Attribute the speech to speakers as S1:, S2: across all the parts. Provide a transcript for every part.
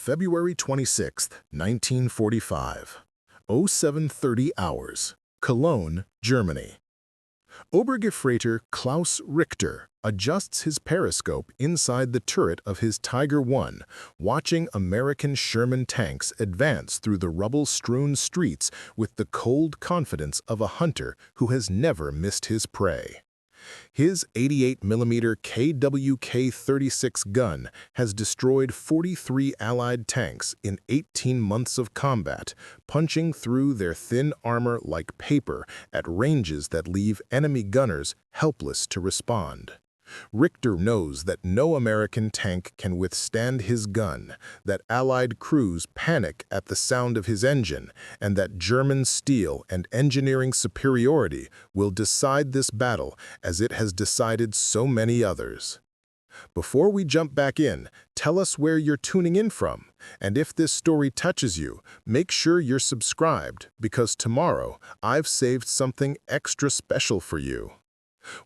S1: February 26, 1945. 0730 hours. Cologne, Germany. Obergefreiter Klaus Richter adjusts his periscope inside the turret of his Tiger I, watching American Sherman tanks advance through the rubble-strewn streets with the cold confidence of a hunter who has never missed his prey. His 88mm KWK-36 gun has destroyed 43 Allied tanks in 18 months of combat, punching through their thin armor like paper at ranges that leave enemy gunners helpless to respond. Richter knows that no American tank can withstand his gun, that Allied crews panic at the sound of his engine, and that German steel and engineering superiority will decide this battle as it has decided so many others. Before we jump back in, tell us where you're tuning in from, and if this story touches you, make sure you're subscribed, because tomorrow I've saved something extra special for you.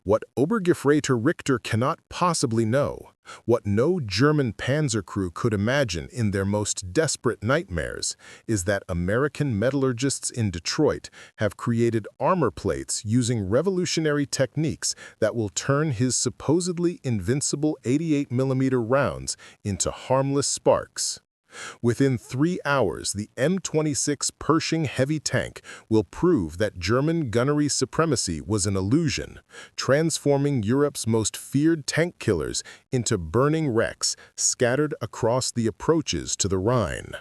S1: What Obergefreiter Richter cannot possibly know, what no German panzer crew could imagine in their most desperate nightmares, is that American metallurgists in Detroit have created armor plates using revolutionary techniques that will turn his supposedly invincible 88mm rounds into harmless sparks. Within 3 hours, the M26 Pershing heavy tank will prove that German gunnery supremacy was an illusion, transforming Europe's most feared tank killers into burning wrecks scattered across the approaches to the Rhine.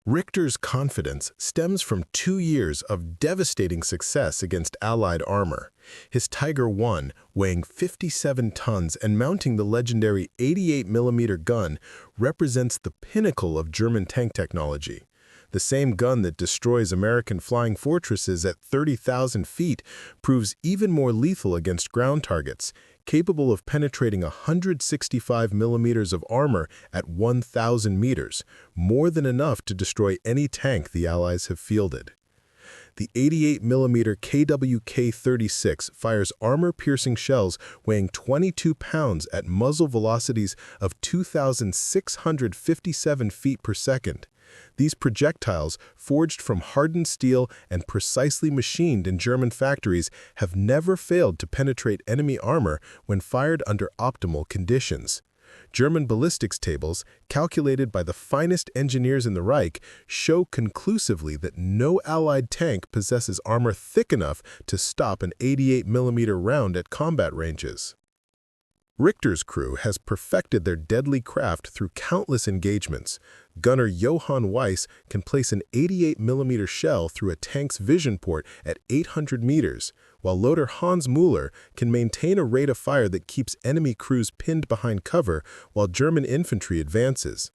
S1: Richter's confidence stems from 2 years of devastating success against Allied armor. His Tiger I, weighing 57 tons and mounting the legendary 88mm gun, represents the pinnacle of German tank technology. The same gun that destroys American flying fortresses at 30,000 feet proves even more lethal against ground targets, capable of penetrating 165mm of armor at 1,000 meters, more than enough to destroy any tank the Allies have fielded. The 88mm KWK-36 fires armor-piercing shells weighing 22 pounds at muzzle velocities of 2,657 feet per second. These projectiles, forged from hardened steel and precisely machined in German factories, have never failed to penetrate enemy armor when fired under optimal conditions. German ballistics tables, calculated by the finest engineers in the Reich, show conclusively that no Allied tank possesses armor thick enough to stop an 88mm round at combat ranges. Richter's crew has perfected their deadly craft through countless engagements. Gunner Johann Weiss can place an 88mm shell through a tank's vision port at 800 meters, while loader Hans Müller can maintain a rate of fire that keeps enemy crews pinned behind cover while German infantry advances.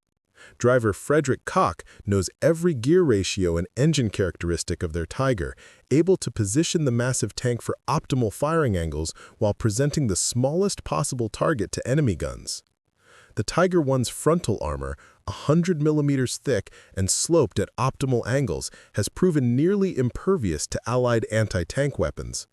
S1: Driver Friedrich Koch knows every gear ratio and engine characteristic of their Tiger, able to position the massive tank for optimal firing angles while presenting the smallest possible target to enemy guns. The Tiger I's frontal armor, 100mm thick and sloped at optimal angles, has proven nearly impervious to Allied anti-tank weapons.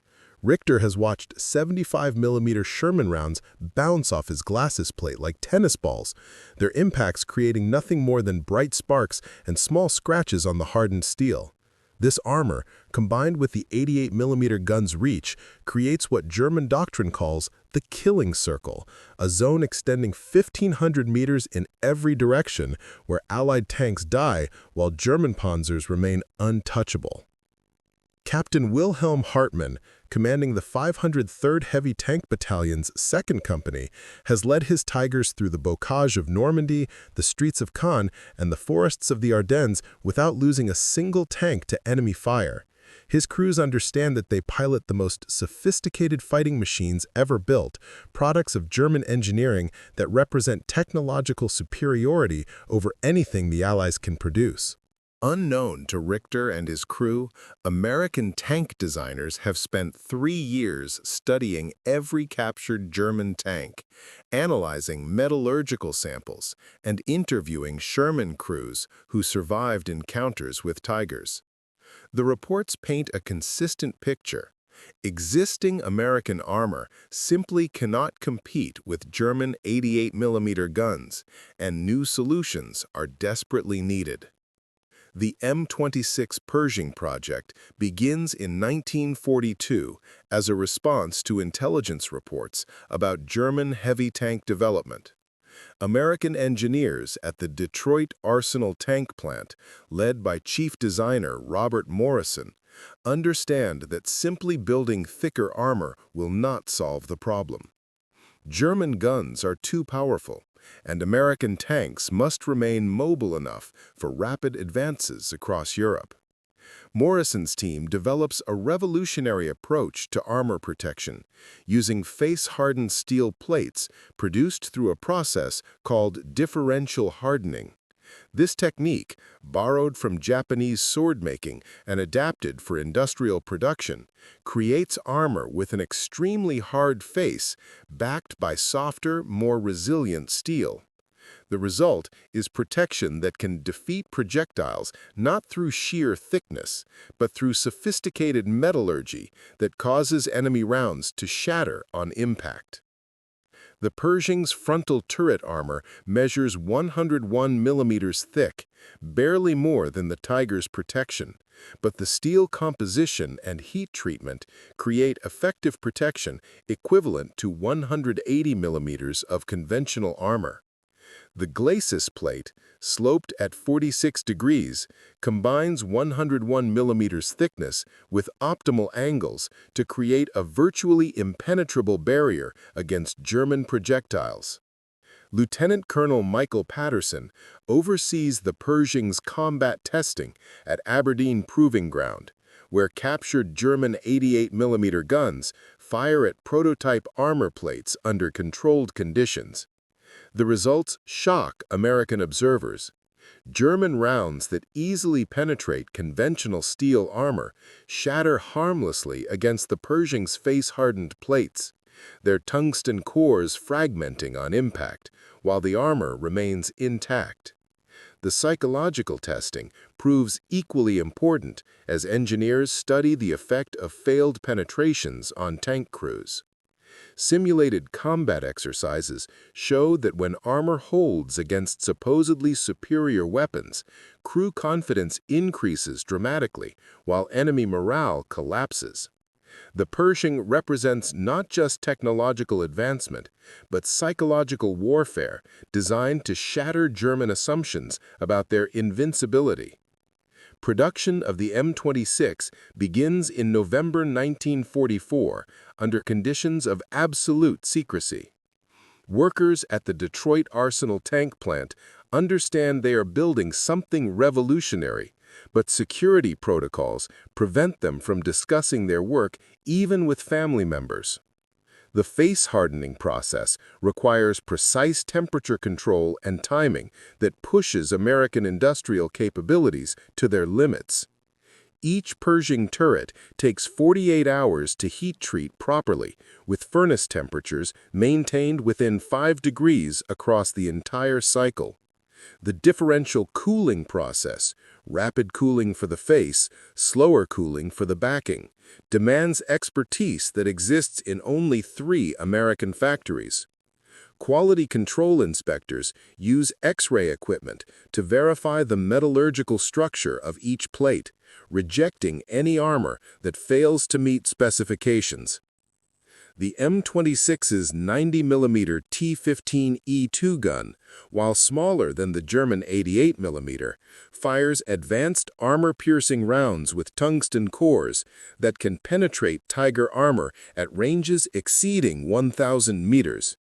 S1: Richter has watched 75mm Sherman rounds bounce off his glasses plate like tennis balls, their impacts creating nothing more than bright sparks and small scratches on the hardened steel. This armor, combined with the 88mm gun's reach, creates what German doctrine calls the killing circle, a zone extending 1,500 meters in every direction where Allied tanks die while German panzers remain untouchable. Captain Wilhelm Hartmann, commanding the 503rd Heavy Tank Battalion's 2nd Company, has led his Tigers through the bocage of Normandy, the streets of Caen, and the forests of the Ardennes without losing a single tank to enemy fire. His crews understand that they pilot the most sophisticated fighting machines ever built, products of German engineering that represent technological superiority over anything the Allies can produce. Unknown to Richter and his crew, American tank designers have spent 3 years studying every captured German tank, analyzing metallurgical samples, and interviewing Sherman crews who survived encounters with Tigers. The reports paint a consistent picture. Existing American armor simply cannot compete with German 88mm guns, and new solutions are desperately needed. The M26 Pershing project begins in 1942 as a response to intelligence reports about German heavy tank development. American engineers at the Detroit Arsenal Tank Plant, led by chief designer Robert Morrison, understand that simply building thicker armor will not solve the problem. German guns are too powerful, and American tanks must remain mobile enough for rapid advances across Europe. Morrison's team develops a revolutionary approach to armor protection, using face-hardened steel plates produced through a process called differential hardening. This technique, borrowed from Japanese sword-making and adapted for industrial production, creates armor with an extremely hard face backed by softer, more resilient steel. The result is protection that can defeat projectiles not through sheer thickness, but through sophisticated metallurgy that causes enemy rounds to shatter on impact. The Pershing's frontal turret armor measures 101 millimeters thick, barely more than the Tiger's protection, but the steel composition and heat treatment create effective protection equivalent to 180 millimeters of conventional armor. The glacis plate, sloped at 46 degrees, combines 101 millimeters thickness with optimal angles to create a virtually impenetrable barrier against German projectiles. Lieutenant Colonel Michael Patterson oversees the Pershing's combat testing at Aberdeen Proving Ground, where captured German 88mm guns fire at prototype armor plates under controlled conditions. The results shock American observers. German rounds that easily penetrate conventional steel armor shatter harmlessly against the Pershing's face-hardened plates, their tungsten cores fragmenting on impact, while the armor remains intact. The psychological testing proves equally important as engineers study the effect of failed penetrations on tank crews. Simulated combat exercises show that when armor holds against supposedly superior weapons, crew confidence increases dramatically while enemy morale collapses. The Pershing represents not just technological advancement, but psychological warfare designed to shatter German assumptions about their invincibility. Production of the M26 begins in November 1944 under conditions of absolute secrecy. Workers at the Detroit Arsenal Tank Plant understand they are building something revolutionary, but security protocols prevent them from discussing their work even with family members. The face hardening process requires precise temperature control and timing that pushes American industrial capabilities to their limits. Each Pershing turret takes 48 hours to heat treat properly, with furnace temperatures maintained within 5 degrees across the entire cycle. The differential cooling process, rapid cooling for the face, slower cooling for the backing, demands expertise that exists in only 3 American factories. Quality control inspectors use X-ray equipment to verify the metallurgical structure of each plate, rejecting any armor that fails to meet specifications. The M26's 90mm T-15E2 gun, while smaller than the German 88mm, fires advanced armor-piercing rounds with tungsten cores that can penetrate Tiger armor at ranges exceeding 1,000 meters.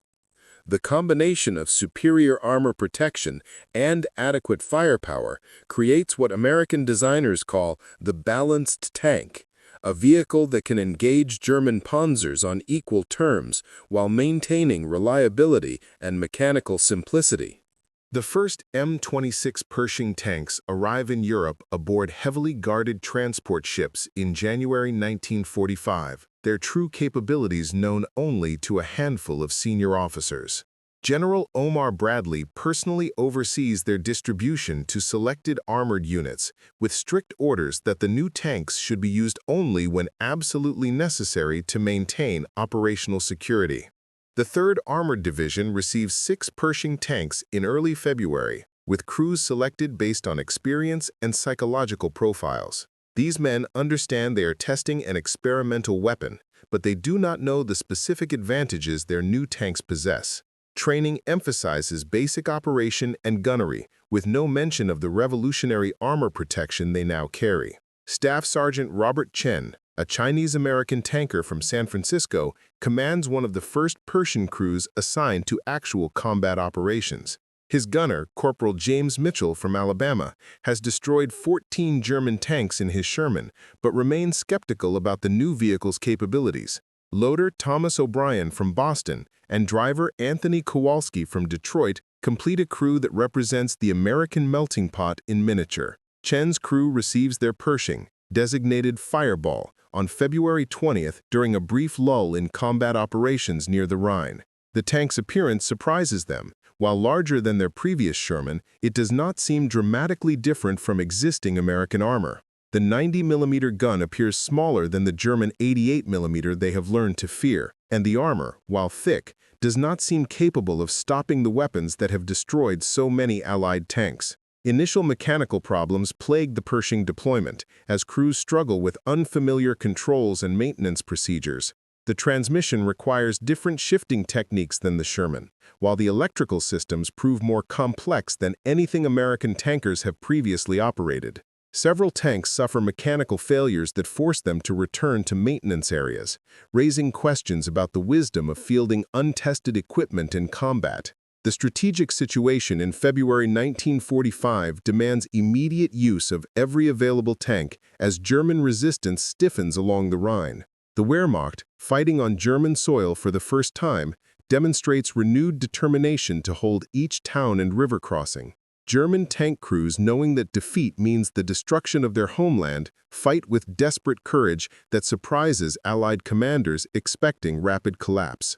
S1: The combination of superior armor protection and adequate firepower creates what American designers call the balanced tank, a vehicle that can engage German panzers on equal terms while maintaining reliability and mechanical simplicity. The first M26 Pershing tanks arrive in Europe aboard heavily guarded transport ships in January 1945, their true capabilities known only to a handful of senior officers. General Omar Bradley personally oversees their distribution to selected armored units, with strict orders that the new tanks should be used only when absolutely necessary to maintain operational security. The 3rd Armored Division receives 6 Pershing tanks in early February, with crews selected based on experience and psychological profiles. These men understand they are testing an experimental weapon, but they do not know the specific advantages their new tanks possess. Training emphasizes basic operation and gunnery, with no mention of the revolutionary armor protection they now carry. Staff Sergeant Robert Chen, a Chinese-American tanker from San Francisco, commands one of the first Pershing crews assigned to actual combat operations. His gunner, Corporal James Mitchell from Alabama, has destroyed 14 German tanks in his Sherman, but remains skeptical about the new vehicle's capabilities. Loader Thomas O'Brien from Boston and driver Anthony Kowalski from Detroit complete a crew that represents the American melting pot in miniature. Chen's crew receives their Pershing, designated Fireball, on February 20th during a brief lull in combat operations near the Rhine. The tank's appearance surprises them. While larger than their previous Sherman, it does not seem dramatically different from existing American armor. The 90mm gun appears smaller than the German 88mm they have learned to fear, and the armor, while thick, does not seem capable of stopping the weapons that have destroyed so many Allied tanks. Initial mechanical problems plague the Pershing deployment, as crews struggle with unfamiliar controls and maintenance procedures. The transmission requires different shifting techniques than the Sherman, while the electrical systems prove more complex than anything American tankers have previously operated. Several tanks suffer mechanical failures that force them to return to maintenance areas, raising questions about the wisdom of fielding untested equipment in combat. The strategic situation in February 1945 demands immediate use of every available tank as German resistance stiffens along the Rhine. The Wehrmacht, fighting on German soil for the first time, demonstrates renewed determination to hold each town and river crossing. German tank crews, knowing that defeat means the destruction of their homeland, fight with desperate courage that surprises Allied commanders expecting rapid collapse.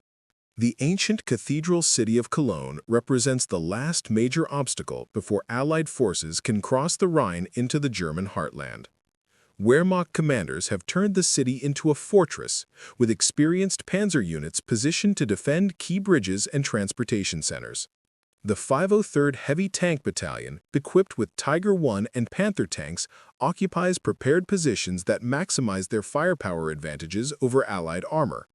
S1: The ancient cathedral city of Cologne represents the last major obstacle before Allied forces can cross the Rhine into the German heartland. Wehrmacht commanders have turned the city into a fortress, with experienced panzer units positioned to defend key bridges and transportation centers. The 503rd Heavy Tank Battalion, equipped with Tiger I and Panther tanks, occupies prepared positions that maximize their firepower advantages over Allied armor.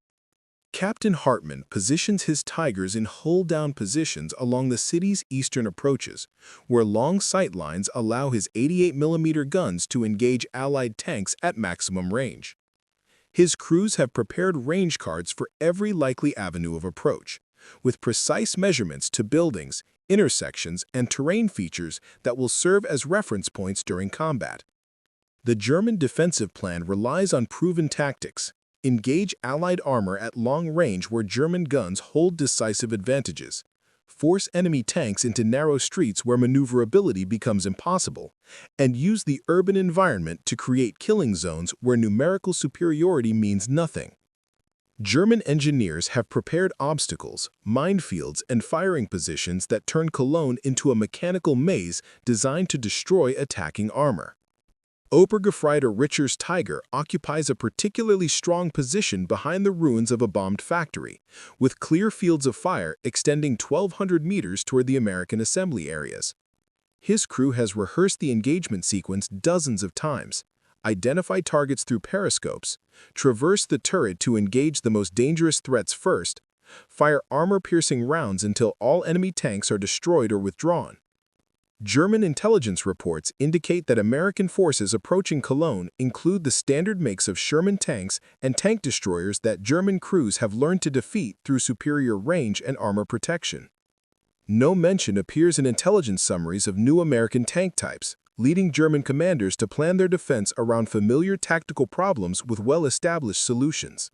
S1: Captain Hartmann positions his Tigers in hull-down positions along the city's eastern approaches, where long sight lines allow his 88mm guns to engage Allied tanks at maximum range. His crews have prepared range cards for every likely avenue of approach, with precise measurements to buildings, intersections, and terrain features that will serve as reference points during combat. The German defensive plan relies on proven tactics. Engage Allied armor at long range where German guns hold decisive advantages. Force enemy tanks into narrow streets where maneuverability becomes impossible. And use the urban environment to create killing zones where numerical superiority means nothing. German engineers have prepared obstacles, minefields, and firing positions that turn Cologne into a mechanical maze designed to destroy attacking armor. Obergefreiter Richter's Tiger occupies a particularly strong position behind the ruins of a bombed factory, with clear fields of fire extending 1,200 meters toward the American assembly areas. His crew has rehearsed the engagement sequence dozens of times, identified targets through periscopes, traversed the turret to engage the most dangerous threats first, fire armor-piercing rounds until all enemy tanks are destroyed or withdrawn. German intelligence reports indicate that American forces approaching Cologne include the standard makes of Sherman tanks and tank destroyers that German crews have learned to defeat through superior range and armor protection. No mention appears in intelligence summaries of new American tank types, leading German commanders to plan their defense around familiar tactical problems with well-established solutions.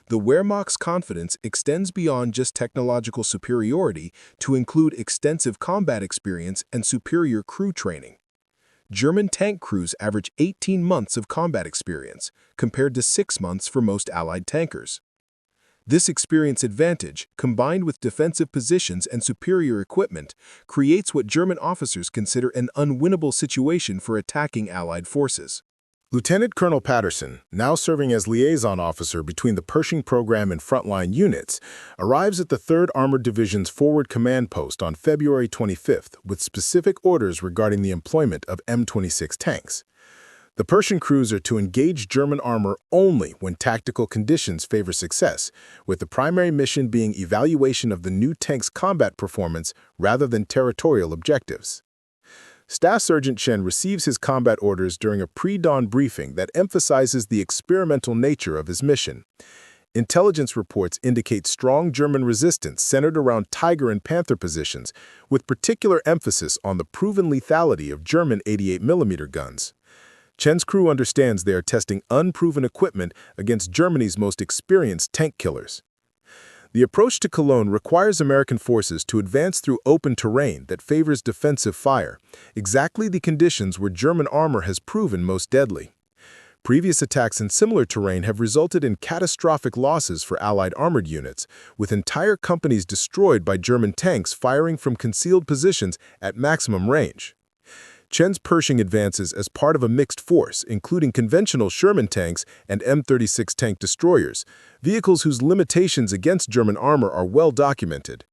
S1: The Wehrmacht's confidence extends beyond just technological superiority to include extensive combat experience and superior crew training. German tank crews average 18 months of combat experience, compared to 6 months for most Allied tankers.
S2: This experience advantage, combined with defensive positions and superior equipment, creates what German officers consider an unwinnable situation for attacking Allied forces.
S1: Lieutenant Colonel Patterson, now serving as liaison officer between the Pershing program and frontline units, arrives at the 3rd Armored Division's forward command post on February 25th with specific orders regarding the employment of M26 tanks. The Pershing crews are to engage German armor only when tactical conditions favor success, with the primary mission being evaluation of the new tank's combat performance rather than territorial objectives. Staff Sergeant Chen receives his combat orders during a pre-dawn briefing that emphasizes the experimental nature of his mission. Intelligence reports indicate strong German resistance centered around Tiger and Panther positions, with particular emphasis on the proven lethality of German 88mm guns. Chen's crew understands they are testing unproven equipment against Germany's most experienced tank killers. The approach to Cologne requires American forces to advance through open terrain that favors defensive fire, exactly the conditions where German armor has proven most deadly. Previous attacks in similar terrain have resulted in catastrophic losses for Allied armored units, with entire companies destroyed by German tanks firing from concealed positions at maximum range. Chen's Pershing advances as part of a mixed force, including conventional Sherman tanks and M26 tank destroyers, vehicles whose limitations against German armor are well documented.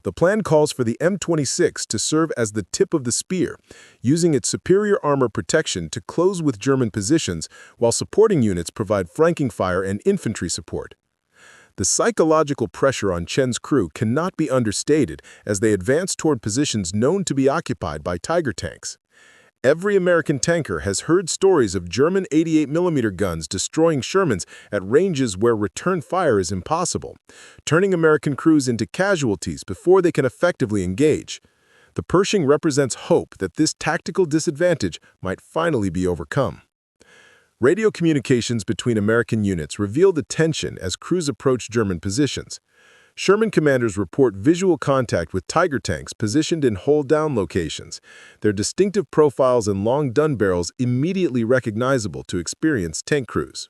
S1: The plan calls for the M26 to serve as the tip of the spear, using its superior armor protection to close with German positions while supporting units provide flanking fire and infantry support. The psychological pressure on Chen's crew cannot be understated as they advance toward positions known to be occupied by Tiger tanks. Every American tanker has heard stories of German 88mm guns destroying Shermans at ranges where return fire is impossible, turning American crews into casualties before they can effectively engage. The Pershing represents hope that this tactical disadvantage might finally be overcome. Radio communications between American units reveal the tension as crews approach German positions. Sherman commanders report visual contact with Tiger tanks positioned in hold-down locations, their distinctive profiles and long gun barrels immediately recognizable to experienced tank crews.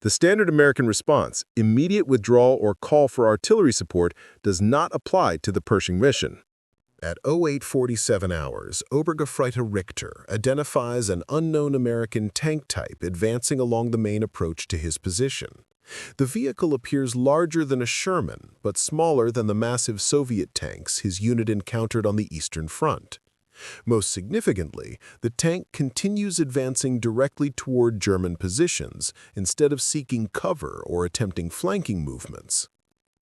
S1: The standard American response, immediate withdrawal or call for artillery support, does not apply to the Pershing mission. At 0847 hours, Obergefreiter Richter identifies an unknown American tank type advancing along the main approach to his position. The vehicle appears larger than a Sherman, but smaller than the massive Soviet tanks his unit encountered on the Eastern Front. Most significantly, the tank continues advancing directly toward German positions instead of seeking cover or attempting flanking movements.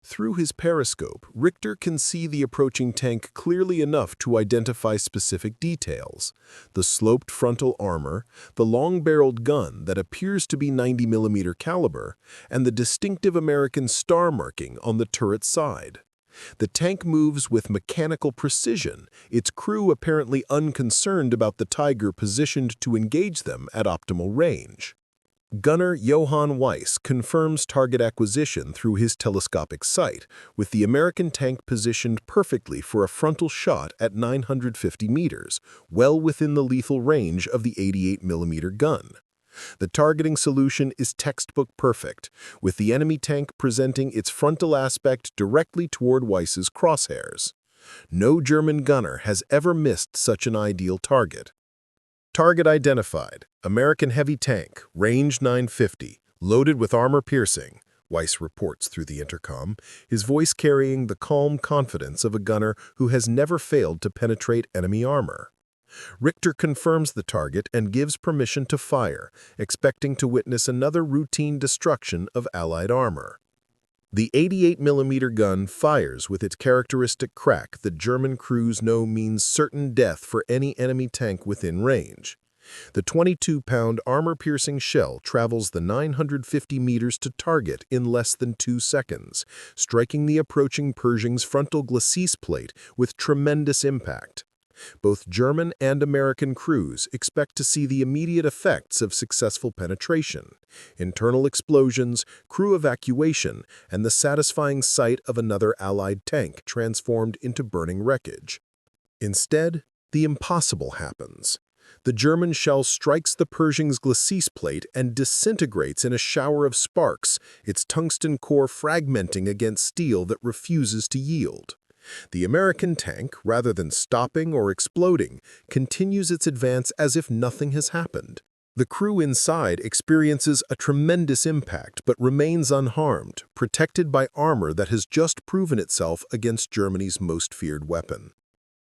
S1: Through his periscope, Richter can see the approaching tank clearly enough to identify specific details: the sloped frontal armor, the long-barreled gun that appears to be 90mm caliber, and the distinctive American star marking on the turret side. The tank moves with mechanical precision, its crew apparently unconcerned about the Tiger positioned to engage them at optimal range. Gunner Johann Weiss confirms target acquisition through his telescopic sight, with the American tank positioned perfectly for a frontal shot at 950 meters, well within the lethal range of the 88mm gun. The targeting solution is textbook perfect, with the enemy tank presenting its frontal aspect directly toward Weiss's crosshairs. No German gunner has ever missed such an ideal target. Target identified: American heavy tank, range 950, loaded with armor piercing, Weiss reports through the intercom, his voice carrying the calm confidence of a gunner who has never failed to penetrate enemy armor. Richter confirms the target and gives permission to fire, expecting to witness another routine destruction of Allied armor. The 88mm gun fires with its characteristic crack that German crews know means certain death for any enemy tank within range. The 22-pound armor-piercing shell travels the 950 meters to target in less than 2 seconds, striking the approaching Pershing's frontal glacis plate with tremendous impact. Both German and American crews expect to see the immediate effects of successful penetration: internal explosions, crew evacuation, and the satisfying sight of another Allied tank transformed into burning wreckage. Instead, the impossible happens. The German shell strikes the Pershing's glacis plate and disintegrates in a shower of sparks, its tungsten core fragmenting against steel that refuses to yield. The American tank, rather than stopping or exploding, continues its advance as if nothing has happened. The crew inside experiences a tremendous impact but remains unharmed, protected by armor that has just proven itself against Germany's most feared weapon.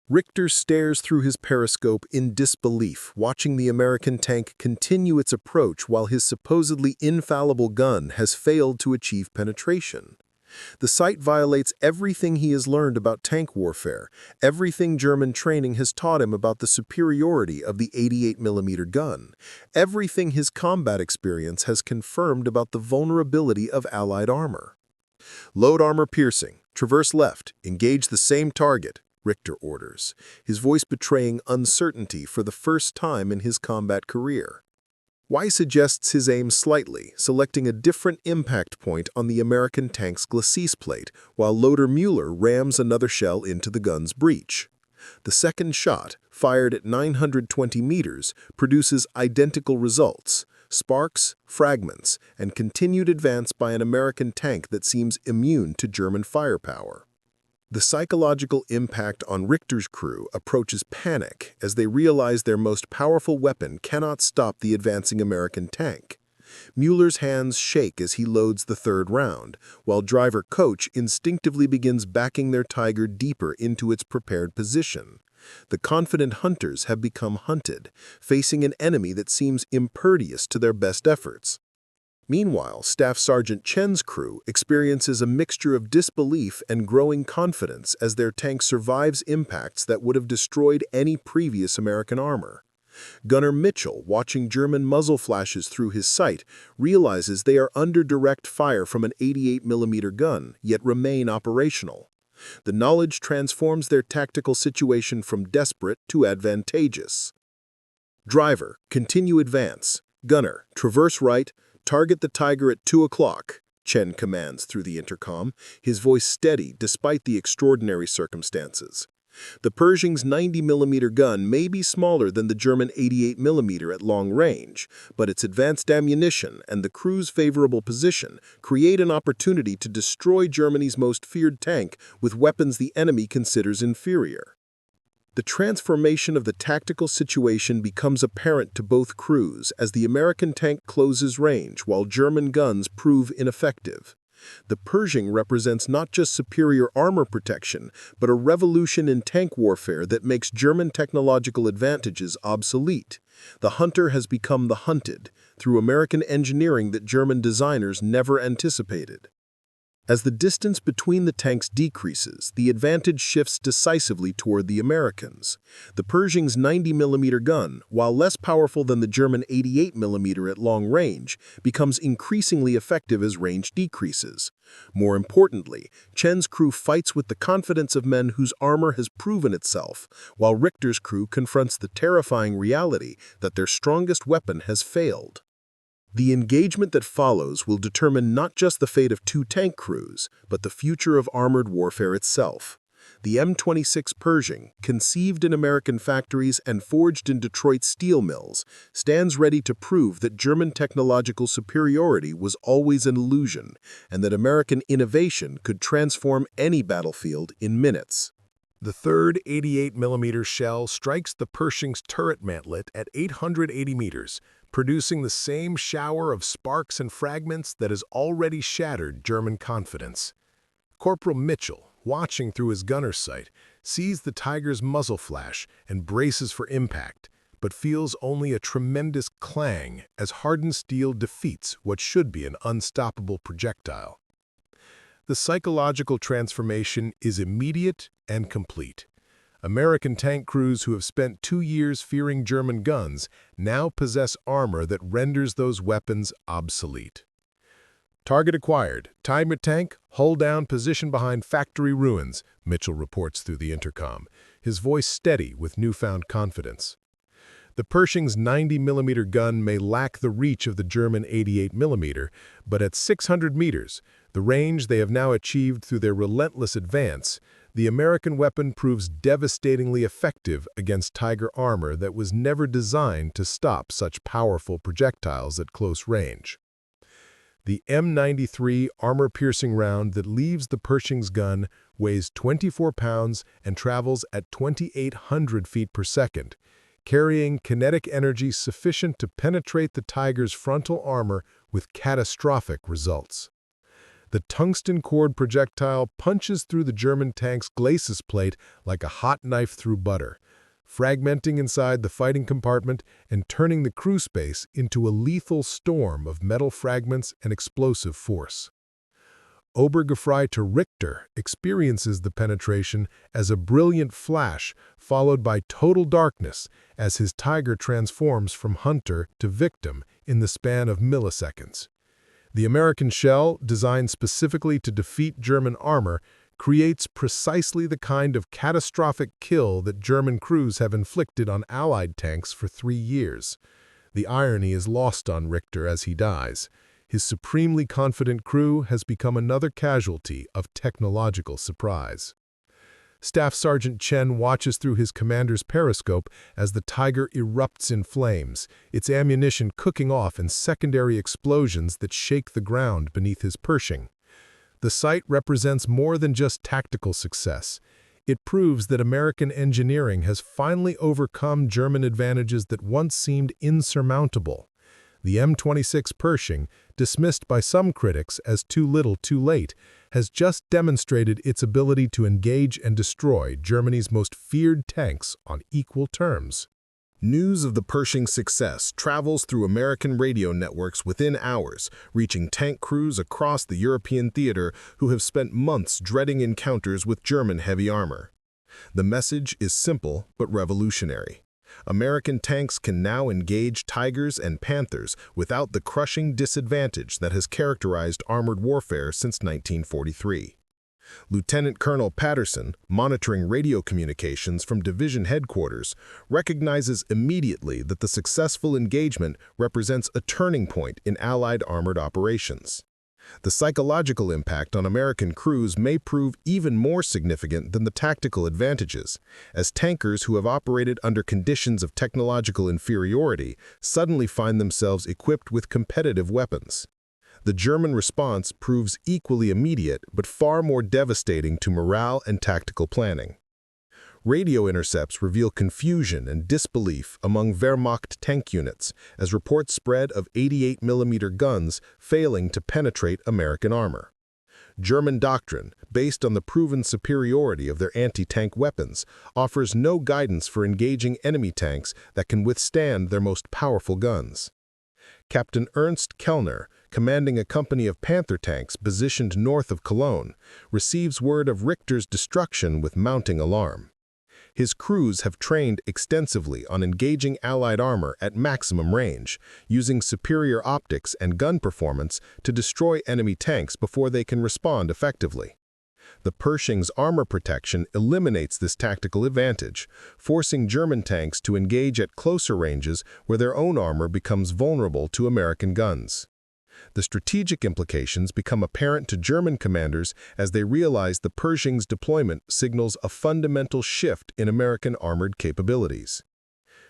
S1: Richter stares through his periscope in disbelief, watching the American tank continue its approach while his supposedly infallible gun has failed to achieve penetration. The sight violates everything he has learned about tank warfare, everything German training has taught him about the superiority of the 88mm gun, everything his combat experience has confirmed about the vulnerability of Allied armor. Load armor piercing, traverse left, engage the same target, Richter orders, his voice betraying uncertainty for the first time in his combat career. Weiss adjusts his aim slightly, selecting a different impact point on the American tank's glacis plate, while Loader Mueller rams another shell into the gun's breech. The second shot, fired at 920 meters, produces identical results: sparks, fragments, and continued advance by an American tank that seems immune to German firepower. The psychological impact on Richter's crew approaches panic as they realize their most powerful weapon cannot stop the advancing American tank. Mueller's hands shake as he loads the third round, while driver Coach instinctively begins backing their Tiger deeper into its prepared position. The confident hunters have become hunted, facing an enemy that seems impervious to their best efforts. Meanwhile, Staff Sergeant Chen's crew experiences a mixture of disbelief and growing confidence as their tank survives impacts that would have destroyed any previous American armor. Gunner Mitchell, watching German muzzle flashes through his sight, realizes they are under direct fire from an 88mm gun, yet remain operational. The knowledge transforms their tactical situation from desperate to advantageous. Driver, continue advance. Gunner, traverse right. Target the Tiger at 2 o'clock, Chen commands through the intercom, his voice steady despite the extraordinary circumstances. The Pershing's 90mm gun may be smaller than the German 88mm at long range, but its advanced ammunition and the crew's favorable position create an opportunity to destroy Germany's most feared tank with weapons the enemy considers inferior. The transformation of the tactical situation becomes apparent to both crews as the American tank closes range while German guns prove ineffective. The Pershing represents not just superior armor protection, but a revolution in tank warfare that makes German technological advantages obsolete. The hunter has become the hunted, through American engineering that German designers never anticipated. As the distance between the tanks decreases, the advantage shifts decisively toward the Americans. The Pershing's 90mm gun, while less powerful than the German 88mm at long range, becomes increasingly effective as range decreases. More importantly, Chen's crew fights with the confidence of men whose armor has proven itself, while Richter's crew confronts the terrifying reality that their strongest weapon has failed. The engagement that follows will determine not just the fate of two tank crews, but the future of armored warfare itself. The M26 Pershing, conceived in American factories and forged in Detroit steel mills, stands ready to prove that German technological superiority was always an illusion, and that American innovation could transform any battlefield in minutes.
S2: The third 88mm shell strikes the Pershing's turret mantlet at 880 meters, producing the same shower of sparks and fragments that has already shattered German confidence. Corporal Mitchell, watching through his gunner's sight, sees the Tiger's muzzle flash and braces for impact, but feels only a tremendous clang as hardened steel defeats what should be an unstoppable projectile. The psychological transformation is immediate and complete. American tank crews who have spent 2 years fearing German guns now possess armor that renders those weapons obsolete. Target acquired. Tiger tank, hull down, position behind factory ruins, Mitchell reports through the intercom, his voice steady with newfound confidence. The Pershing's 90mm gun may lack the reach of the German 88mm, but at 600 meters, the range they have now achieved through their relentless advance, The American weapon proves devastatingly effective against Tiger armor that was never designed to stop such powerful projectiles at close range. The M93 armor-piercing round that leaves the Pershing's gun weighs 24 pounds and travels at 2,800 feet per second, carrying kinetic energy sufficient to penetrate the Tiger's frontal armor with catastrophic results. The tungsten cord projectile punches through the German tank's glacis plate like a hot knife through butter, fragmenting inside the fighting compartment and turning the crew space into a lethal storm of metal fragments and explosive force. Obergefreiter Richter experiences the penetration as a brilliant flash followed by total darkness as his Tiger transforms from hunter to victim in the span of milliseconds. The American shell, designed specifically to defeat German armor, creates precisely the kind of catastrophic kill that German crews have inflicted on Allied tanks for 3 years. The irony is lost on Richter as he dies. His supremely confident crew has become another casualty of technological surprise. Staff Sergeant Chen watches through his commander's periscope as the Tiger erupts in flames, its ammunition cooking off in secondary explosions that shake the ground beneath his Pershing. The sight represents more than just tactical success. It proves that American engineering has finally overcome German advantages that once seemed insurmountable. The M26 Pershing, dismissed by some critics as too little too late, has just demonstrated its ability to engage and destroy Germany's most feared tanks on equal terms.
S1: News of the Pershing's success travels through American radio networks within hours, reaching tank crews across the European theater who have spent months dreading encounters with German heavy armor. The message is simple but revolutionary. American tanks can now engage Tigers and Panthers without the crushing disadvantage that has characterized armored warfare since 1943. Lieutenant Colonel Patterson, monitoring radio communications from division headquarters, recognizes immediately that the successful engagement represents a turning point in Allied armored operations. The psychological impact on American crews may prove even more significant than the tactical advantages, as tankers who have operated under conditions of technological inferiority suddenly find themselves equipped with competitive weapons. The German response proves equally immediate but far more devastating to morale and tactical planning. Radio intercepts reveal confusion and disbelief among Wehrmacht tank units as reports spread of 88mm guns failing to penetrate American armor. German doctrine, based on the proven superiority of their anti-tank weapons, offers no guidance for engaging enemy tanks that can withstand their most powerful guns. Captain Ernst Kellner, commanding a company of Panther tanks positioned north of Cologne, receives word of Richter's destruction with mounting alarm. His crews have trained extensively on engaging Allied armor at maximum range, using superior optics and gun performance to destroy enemy tanks before they can respond effectively. The Pershing's armor protection eliminates this tactical advantage, forcing German tanks to engage at closer ranges where their own armor becomes vulnerable to American guns. The strategic implications become apparent to German commanders as they realize the Pershing's deployment signals a fundamental shift in American armored capabilities.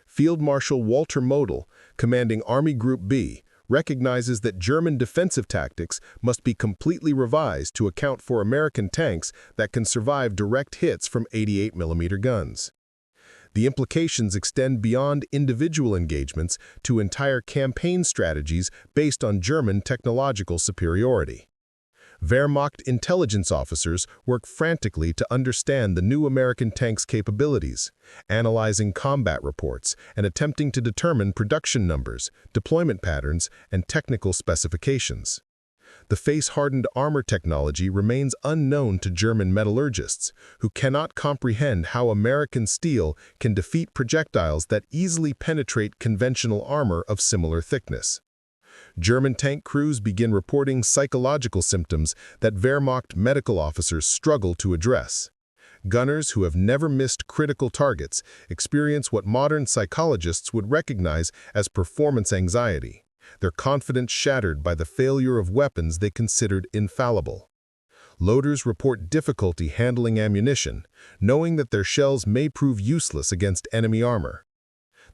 S1: Field Marshal Walter Model, commanding Army Group B, recognizes that German defensive tactics must be completely revised to account for American tanks that can survive direct hits from 88mm guns. The implications extend beyond individual engagements to entire campaign strategies based on German technological superiority. Wehrmacht intelligence officers work frantically to understand the new American tanks' capabilities, analyzing combat reports and attempting to determine production numbers, deployment patterns, and technical specifications. The face-hardened armor technology remains unknown to German metallurgists, who cannot comprehend how American steel can defeat projectiles that easily penetrate conventional armor of similar thickness. German tank crews begin reporting psychological symptoms that Wehrmacht medical officers struggle to address. Gunners who have never missed critical targets experience what modern psychologists would recognize as performance anxiety, their confidence shattered by the failure of weapons they considered infallible.
S2: Loaders report difficulty handling ammunition, knowing that their shells may prove useless against enemy armor.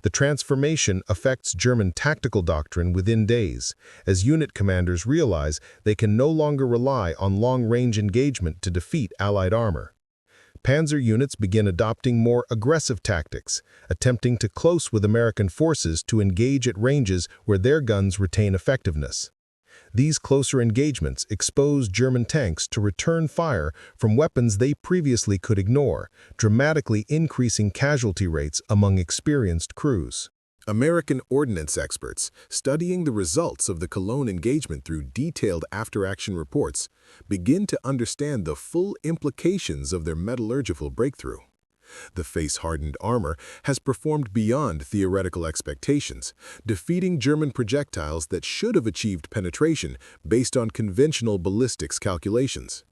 S2: The transformation affects German tactical doctrine within days, as unit commanders realize they can no longer rely on long-range engagement to defeat Allied armor. Panzer units begin adopting more aggressive tactics, attempting to close with American forces to engage at ranges where their guns retain effectiveness. These closer engagements expose German tanks to return fire from weapons they previously could ignore, dramatically increasing casualty rates among experienced crews. American ordnance experts, studying the results of the Cologne engagement through detailed after-action reports, begin to understand the full implications of their metallurgical breakthrough. The face-hardened armor has performed beyond theoretical expectations, defeating German projectiles that should have achieved penetration based on conventional ballistics calculations.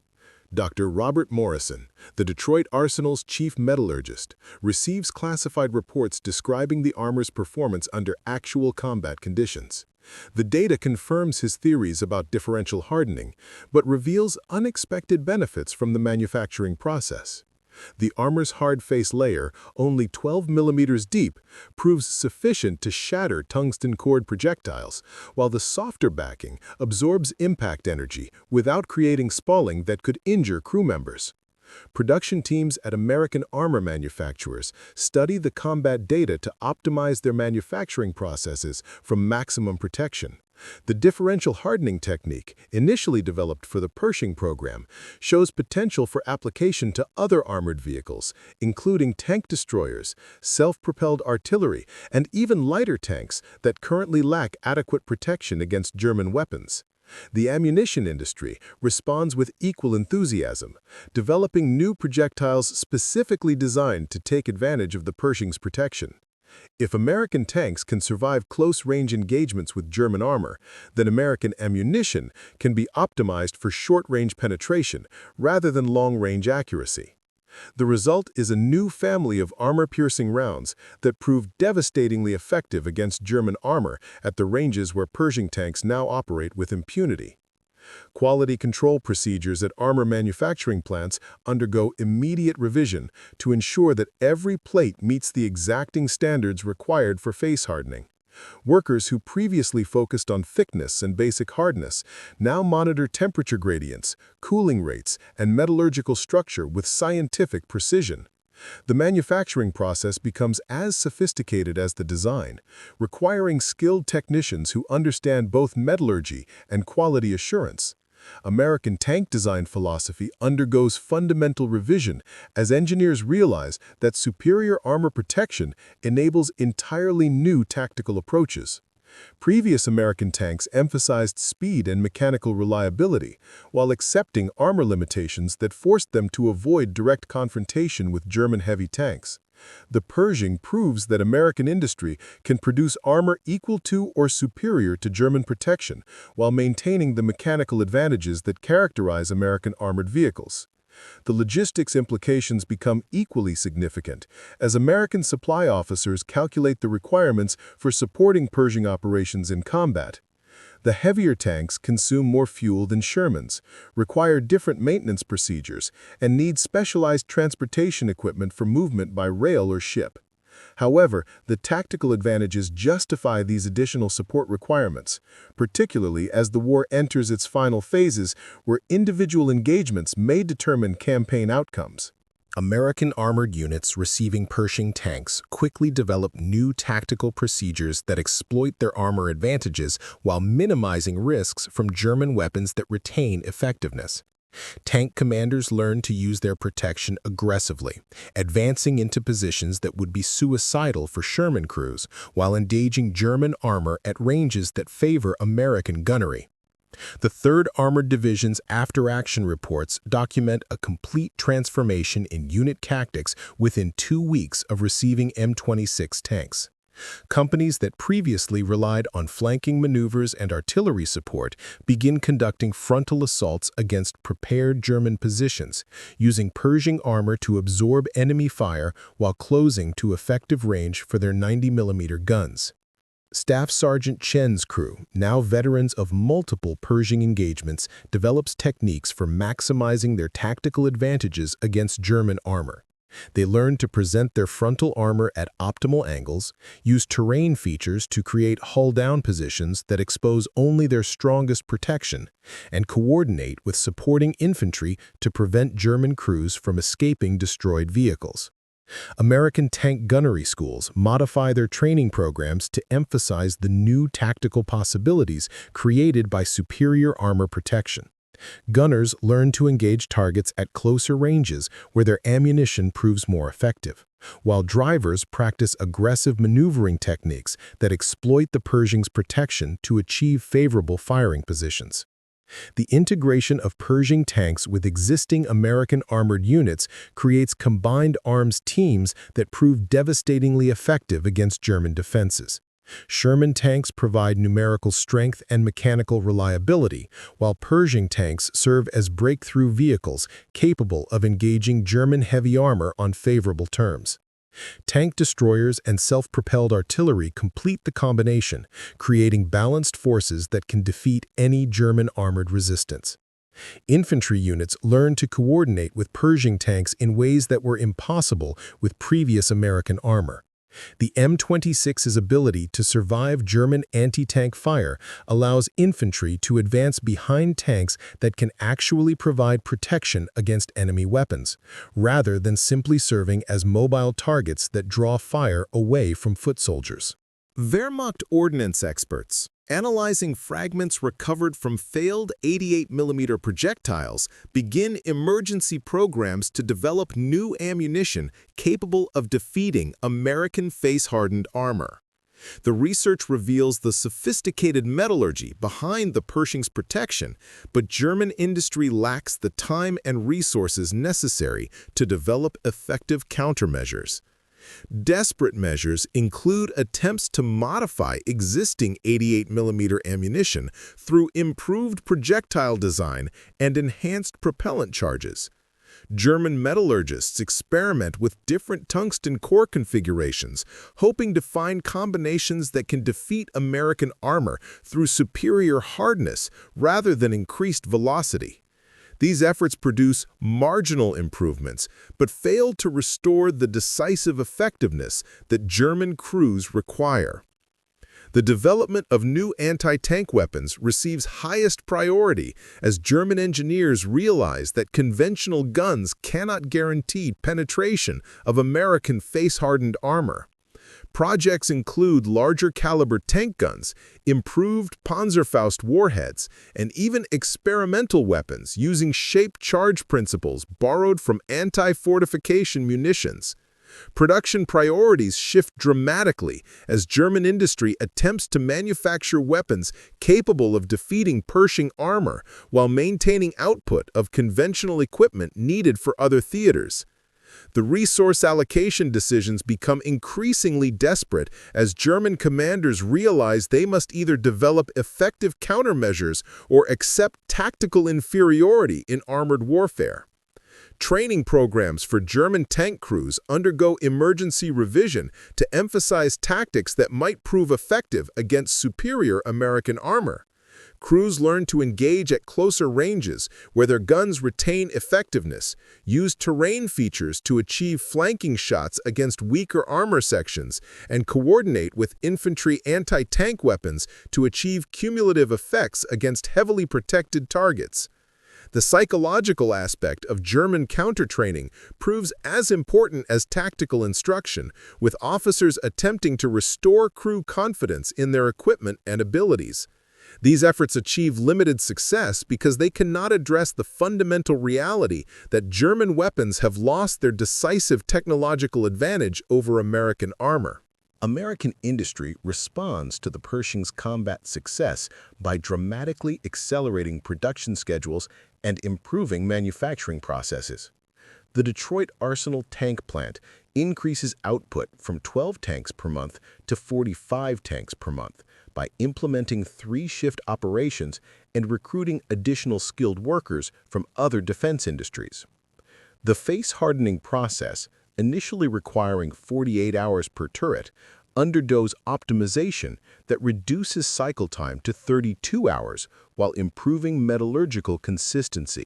S2: Dr. Robert Morrison, the Detroit Arsenal's chief metallurgist, receives classified reports describing the armor's performance under actual combat conditions. The data confirms his theories about differential hardening, but reveals unexpected benefits from the manufacturing process. The armor's hard face layer, only 12 millimeters deep, proves sufficient to shatter tungsten-cored projectiles, while the softer backing absorbs impact energy without creating spalling that could injure crew members. Production teams at American armor manufacturers study the combat data to optimize their manufacturing processes for maximum protection. The differential hardening technique, initially developed for the Pershing program, shows potential for application to other armored vehicles, including tank destroyers, self-propelled artillery, and even lighter tanks that currently lack adequate protection against German weapons. The ammunition industry responds with equal enthusiasm, developing new projectiles specifically designed to take advantage of the Pershing's protection. If American tanks can survive close-range engagements with German armor, then American ammunition can be optimized for short-range penetration rather than long-range accuracy. The result is a new family of armor-piercing rounds that prove devastatingly effective against German armor at the ranges where Pershing tanks now operate with impunity. Quality control procedures at armor manufacturing plants undergo immediate revision to ensure that every plate meets the exacting standards required for face hardening. Workers who previously focused on thickness and basic hardness now monitor temperature gradients, cooling rates, and metallurgical structure with scientific precision. The manufacturing process becomes as sophisticated as the design, requiring skilled technicians who understand both metallurgy and quality assurance. American tank design philosophy undergoes fundamental revision as engineers realize that superior armor protection enables entirely new tactical approaches. Previous American tanks emphasized speed and mechanical reliability, while accepting armor limitations that forced them to avoid direct confrontation with German heavy tanks. The Pershing proves that American industry can produce armor equal to or superior to German protection, while maintaining the mechanical advantages that characterize American armored vehicles. The logistics implications become equally significant, as American supply officers calculate the requirements for supporting Pershing operations in combat. The heavier tanks consume more fuel than Shermans, require different maintenance procedures, and need specialized transportation equipment for movement by rail or ship. However, the tactical advantages justify these additional support requirements, particularly as the war enters its final phases where individual engagements may determine campaign outcomes. American armored units receiving Pershing tanks quickly develop new tactical procedures that exploit their armor advantages while minimizing risks from German weapons that retain effectiveness. Tank commanders learn to use their protection aggressively, advancing into positions that would be suicidal for Sherman crews while engaging German armor at ranges that favor American gunnery. The 3rd Armored Division's after-action reports document a complete transformation in unit tactics within 2 weeks of receiving M26 tanks. Companies that previously relied on flanking maneuvers and artillery support begin conducting frontal assaults against prepared German positions, using Pershing armor to absorb enemy fire while closing to effective range for their 90mm guns. Staff Sergeant Chen's crew, now veterans of multiple Pershing engagements, develops techniques for maximizing their tactical advantages against German armor. They learn to present their frontal armor at optimal angles, use terrain features to create hull-down positions that expose only their strongest protection, and coordinate with supporting infantry to prevent German crews from escaping destroyed vehicles. American tank gunnery schools modify their training programs to emphasize the new tactical possibilities created by superior armor protection. Gunners learn to engage targets at closer ranges where their ammunition proves more effective, while drivers practice aggressive maneuvering techniques that exploit the Pershing's protection to achieve favorable firing positions. The integration of Pershing tanks with existing American armored units creates combined arms teams that prove devastatingly effective against German defenses. Sherman tanks provide numerical strength and mechanical reliability, while Pershing tanks serve as breakthrough vehicles capable of engaging German heavy armor on favorable terms. Tank destroyers and self-propelled artillery complete the combination, creating balanced forces that can defeat any German armored resistance. Infantry units learn to coordinate with Pershing tanks in ways that were impossible with previous American armor. The M26's ability to survive German anti-tank fire allows infantry to advance behind tanks that can actually provide protection against enemy weapons, rather than simply serving as mobile targets that draw fire away from foot soldiers.
S1: Wehrmacht ordnance experts, analyzing fragments recovered from failed 88mm projectiles, begin emergency programs to develop new ammunition capable of defeating American face-hardened armor. The research reveals the sophisticated metallurgy behind the Pershing's protection, but German industry lacks the time and resources necessary to develop effective countermeasures. Desperate measures include attempts to modify existing 88mm ammunition through improved projectile design and enhanced propellant charges. German metallurgists experiment with different tungsten core configurations, hoping to find combinations that can defeat American armor through superior hardness rather than increased velocity. These efforts produce marginal improvements, but fail to restore the decisive effectiveness that German crews require. The development of new anti-tank weapons receives highest priority as German engineers realize that conventional guns cannot guarantee penetration of American face-hardened armor. Projects include larger caliber tank guns, improved Panzerfaust warheads, and even experimental weapons using shaped charge principles borrowed from anti-fortification munitions. Production priorities shift dramatically as German industry attempts to manufacture weapons capable of defeating Pershing armor while maintaining output of conventional equipment needed for other theaters. The resource allocation decisions become increasingly desperate as German commanders realize they must either develop effective countermeasures or accept tactical inferiority in armored warfare. Training programs for German tank crews undergo emergency revision to emphasize tactics that might prove effective against superior American armor. Crews learn to engage at closer ranges where their guns retain effectiveness, use terrain features to achieve flanking shots against weaker armor sections, and coordinate with infantry anti-tank weapons to achieve cumulative effects against heavily protected targets. The psychological aspect of German counter-training proves as important as tactical instruction, with officers attempting to restore crew confidence in their equipment and abilities. These efforts achieve limited success because they cannot address the fundamental reality that German weapons have lost their decisive technological advantage over American armor. American industry responds to the Pershing's combat success by dramatically accelerating production schedules and improving manufacturing processes. The Detroit Arsenal tank plant increases output from 12 tanks per month to 45 tanks per month by implementing 3-shift operations and recruiting additional skilled workers from other defense industries. The face-hardening process, initially requiring 48 hours per turret,
S2: undergoes optimization that reduces cycle time to 32 hours while improving metallurgical consistency.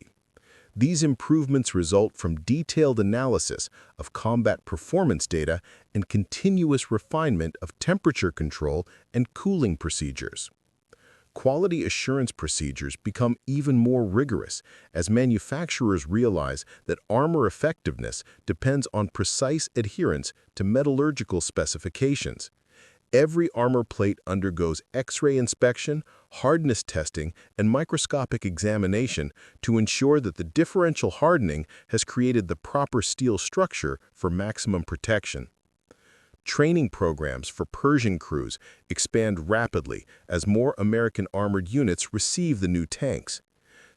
S2: These improvements result from detailed analysis of combat performance data and continuous refinement of temperature control and cooling procedures. Quality assurance procedures become even more rigorous as manufacturers realize that armor effectiveness depends on precise adherence to metallurgical specifications. Every armor plate undergoes X-ray inspection, hardness testing, and microscopic examination to ensure that the differential hardening has created the proper steel structure for maximum protection. Training programs for Pershing crews expand rapidly as more American armored units receive the new tanks.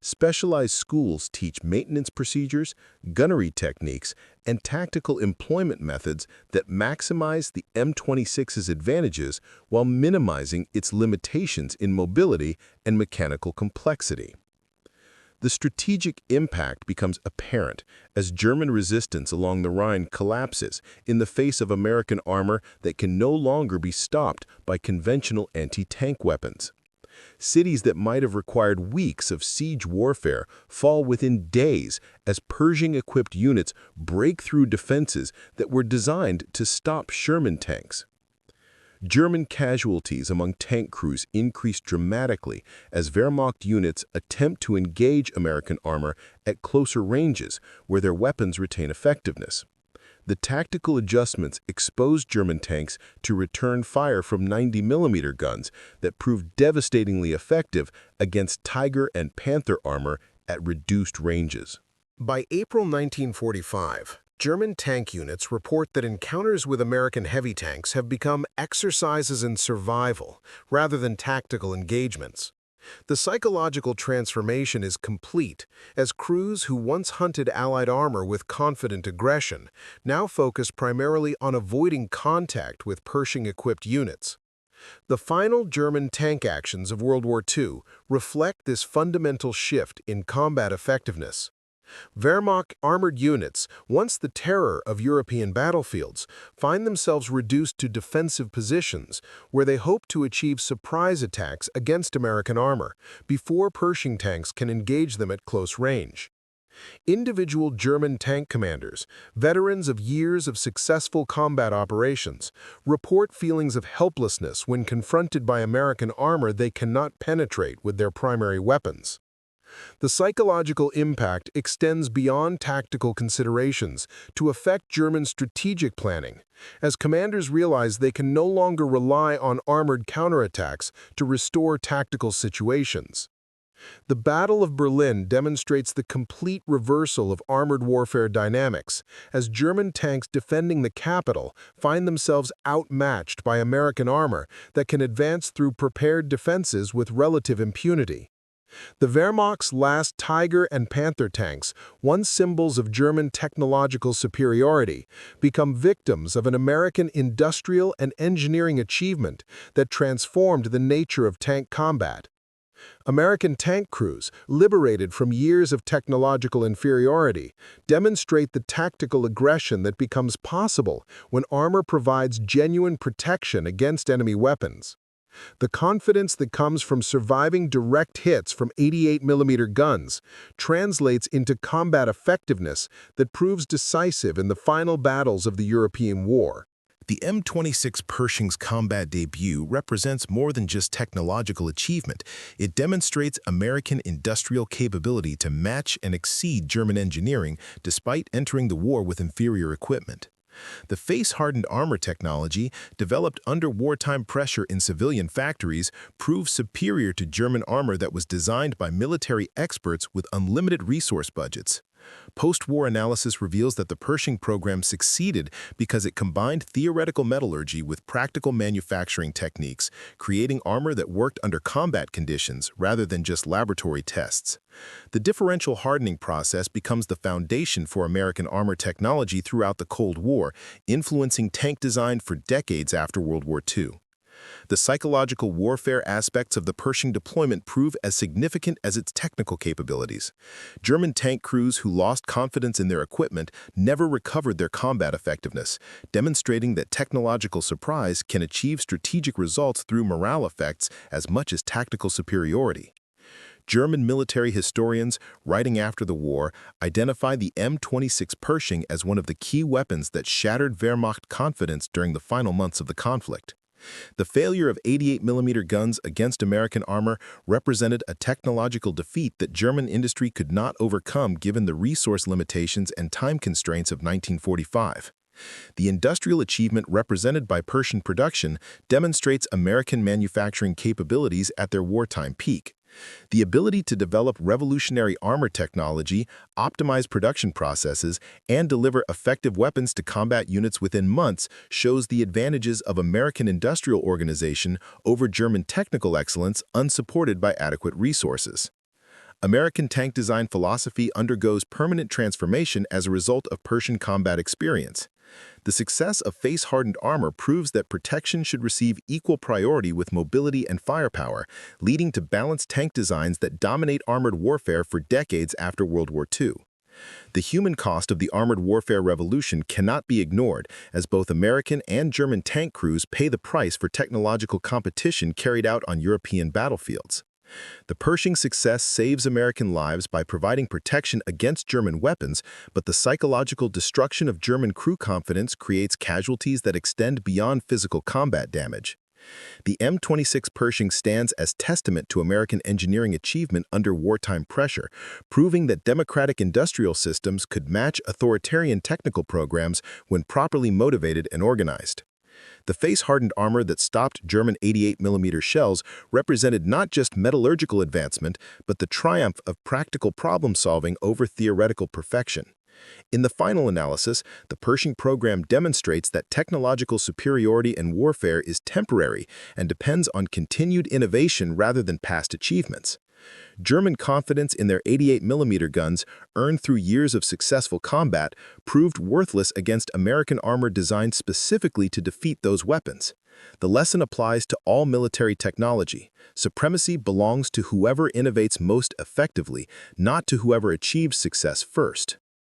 S2: Specialized schools teach maintenance procedures, gunnery techniques, and tactical employment methods that maximize the M26's advantages while minimizing its limitations in mobility and mechanical complexity. The strategic impact becomes apparent as German resistance along the Rhine collapses in the face of American armor that can no longer be stopped by conventional anti-tank weapons. Cities that might have required weeks of siege warfare fall within days as Pershing-equipped units break through defenses that were designed to stop Sherman tanks. German casualties among tank crews increased dramatically as Wehrmacht units attempt to engage American armor at closer ranges where their weapons retain effectiveness. The tactical adjustments exposed German tanks to return fire from 90mm guns that proved devastatingly effective against Tiger and Panther armor at reduced ranges.
S1: By April 1945, German tank units report that encounters with American heavy tanks have become exercises in survival rather than tactical engagements. The psychological transformation is complete as crews who once hunted Allied armor with confident aggression now focus primarily on avoiding contact with Pershing-equipped units. The final German tank actions of World War II reflect this fundamental shift in combat effectiveness. Wehrmacht armored units, once the terror of European battlefields, find themselves reduced to defensive positions where they hope to achieve surprise attacks against American armor before Pershing tanks can engage them at close range. Individual German tank commanders, veterans of years of successful combat operations, report feelings of helplessness when confronted by American armor they cannot penetrate with their primary weapons. The psychological impact extends beyond tactical considerations to affect German strategic planning, as commanders realize they can no longer rely on armored counterattacks to restore tactical situations. The Battle of Berlin demonstrates the complete reversal of armored warfare dynamics, as German tanks defending the capital find themselves outmatched by American armor that can advance through prepared defenses with relative impunity. The Wehrmacht's last Tiger and Panther tanks, once symbols of German technological superiority, become victims of an American industrial and engineering achievement that transformed the nature of tank combat. American tank crews, liberated from years of technological inferiority, demonstrate the tactical aggression that becomes possible when armor provides genuine protection against enemy weapons. The confidence that comes from surviving direct hits from 88mm guns translates into combat effectiveness that proves decisive in the final battles of the European war. The M26 Pershing's combat debut represents more than just technological achievement. It demonstrates American industrial capability to match and exceed German engineering despite entering the war with inferior equipment. The face-hardened armor technology, developed under wartime pressure in civilian factories, proved superior to German armor that was designed by military experts with unlimited resource budgets. Post-war analysis reveals that the Pershing program succeeded because it combined theoretical metallurgy with practical manufacturing techniques, creating armor that worked under combat conditions rather than just laboratory tests. The differential hardening process becomes the foundation for American armor technology throughout the Cold War, influencing tank design for decades after World War II. The psychological warfare aspects of the Pershing deployment prove as significant as its technical capabilities. German tank crews who lost confidence in their equipment never recovered their combat effectiveness, demonstrating that technological surprise can achieve strategic results through morale effects as much as tactical superiority. German military historians, writing after the war, identify the M26 Pershing as one of the key weapons that shattered Wehrmacht confidence during the final months of the conflict. The failure of 88mm guns against American armor represented a technological defeat that German industry could not overcome given the resource limitations and time constraints of 1945. The industrial achievement represented by Pershing production demonstrates American manufacturing capabilities at their wartime peak. The ability to develop revolutionary armor technology, optimize production processes, and deliver effective weapons to combat units within months shows the advantages of American industrial organization over German technical excellence unsupported by adequate resources. American tank design philosophy undergoes permanent transformation as a result of Pershing combat experience. The success of face-hardened armor proves that protection should receive equal priority with mobility and firepower, leading to balanced tank designs that dominate armored warfare for decades after World War II. The human cost of the armored warfare revolution cannot be ignored, as both American and German tank crews pay the price for technological competition carried out on European battlefields. The Pershing success saves American lives by providing protection against German weapons, but the psychological destruction of German crew confidence creates casualties that extend beyond physical combat damage. The M26 Pershing stands as testament to American engineering achievement under wartime pressure, proving that democratic industrial systems could match authoritarian technical programs when properly motivated and organized. The face-hardened armor that stopped German 88mm shells represented not just metallurgical advancement, but the triumph of practical problem-solving over theoretical perfection. In the final analysis, the Pershing program demonstrates that technological superiority in warfare is temporary and depends on continued innovation rather than past achievements. German confidence in their 88mm guns, earned through years of successful combat, proved worthless against American armor designed specifically to defeat those weapons. The lesson applies to all military technology. Supremacy belongs to whoever innovates most effectively, not to whoever achieves success first.